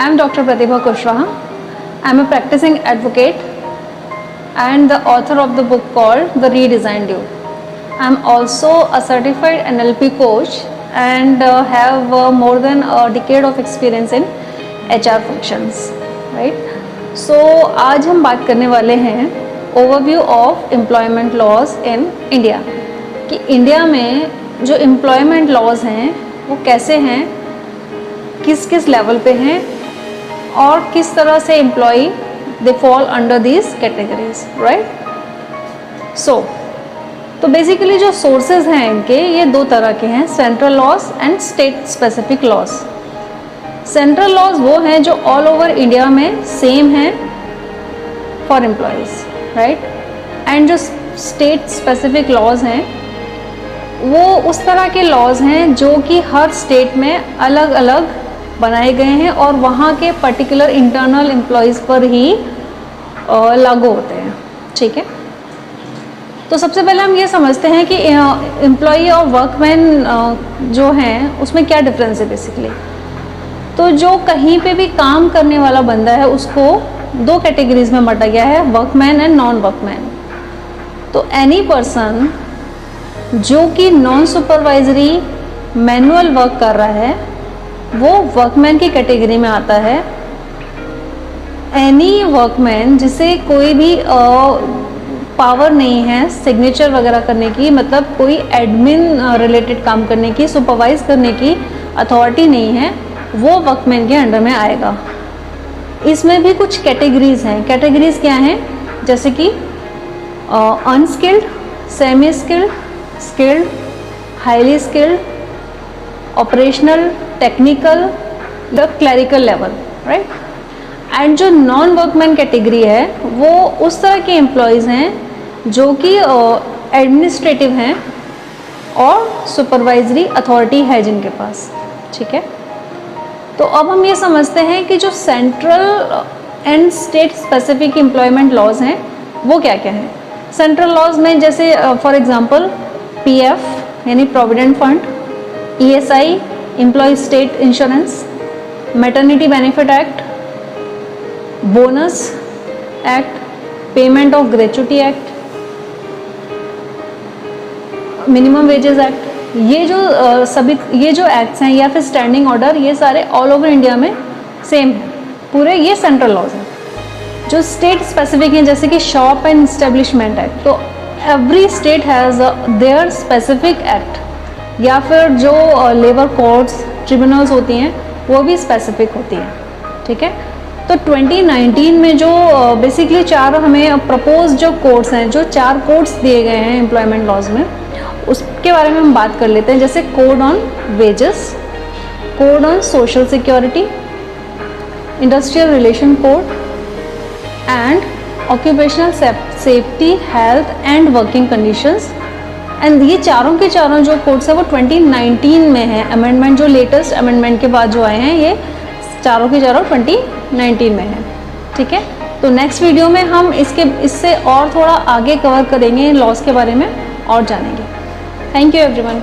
I am Dr. Pratibha Kushwaha. I am a practicing advocate and the author of the book called The Redesigned You. I am also a certified NLP coach and have more than a decade of experience in HR functions. Right? So आज हम बात करने वाले हैं overview of employment laws in India कि India में जो employment laws हैं वो कैसे हैं, किस किस लेवल पे हैं और किस तरह से employee they fall under these categories, right. So तो बेसिकली जो सोर्सेज हैं इनके ये दो तरह के हैं, central laws and state specific laws. Central laws वो हैं जो ऑल ओवर इंडिया में सेम हैं फॉर एम्प्लॉयज़, राइट, एंड जो स्टेट स्पेसिफिक लॉज हैं वो उस तरह के लॉज हैं जो कि हर स्टेट में अलग अलग बनाए गए हैं और वहाँ के पर्टिकुलर इंटरनल एम्प्लॉयज़ पर ही लागू होते हैं, ठीक है। तो सबसे पहले हम ये समझते हैं कि एम्प्लॉई और वर्कमैन जो हैं उसमें क्या डिफरेंस है बेसिकली। तो जो कहीं पे भी काम करने वाला बंदा है उसको दो कैटेगरीज में बांटा गया है, वर्कमैन एंड नॉन वर्कमैन। तो एनी पर्सन जो कि नॉन सुपरवाइजरी मैनुअल वर्क कर रहा है वो वर्कमैन की कैटेगरी में आता है। एनी वर्कमैन जिसे कोई भी पावर नहीं है सिग्नेचर वगैरह करने की, मतलब कोई एडमिन रिलेटेड काम करने की, सुपरवाइज करने की अथॉरिटी नहीं है, वो वर्कमैन के अंडर में आएगा। इसमें भी कुछ कैटेगरीज हैं। कैटेगरीज क्या हैं? जैसे कि unskilled, semi skilled, skilled, highly skilled, operational, technical, the clerical level, right. And जो नॉन वर्कमैन कैटेगरी है वो उस तरह के एम्प्लॉयज़ हैं जो कि एडमिनिस्ट्रेटिव हैं और सुपरवाइजरी अथॉरिटी है जिनके पास, ठीक है। तो अब हम ये समझते हैं कि जो central and state specific employment laws हैं वो क्या क्या हैं। सेंट्रल लॉज में जैसे फॉर एग्जांपल पीएफ यानी provident fund, ESI employee state insurance, maternity benefit act, bonus act, payment of gratuity act, minimum wages act, ये जो सभी ये जो एक्ट्स हैं या फिर स्टैंडिंग ऑर्डर, ये सारे ऑल ओवर इंडिया में सेम हैं पूरे, ये सेंट्रल लॉज हैं। जो स्टेट स्पेसिफिक हैं जैसे कि शॉप एंड इस्टेब्लिशमेंट एक्ट, तो every state has their specific act, या फिर जो लेबर कोर्ट्स ट्रिब्यूनल्स होती हैं वो भी स्पेसिफिक होती हैं, ठीक है। तो 2019 में जो बेसिकली चार हमें प्रपोज जो कोड्स हैं, जो 4 कोड्स दिए गए हैं एम्प्लॉयमेंट लॉज में, उसके बारे में हम बात कर लेते हैं। जैसे code on wages, code on social security, industrial relation code and occupational safety, health and working conditions. And ये चारों के चारों जो कोड्स है वो 2019 में है। अमेंडमेंट जो लेटेस्ट अमेंडमेंट के बाद जो आए हैं ये चारों के चारों 2019 में है, ठीक है। तो नेक्स्ट वीडियो में हम इससे और थोड़ा आगे कवर करेंगे, लॉज के बारे में और जानेंगे। Thank you everyone.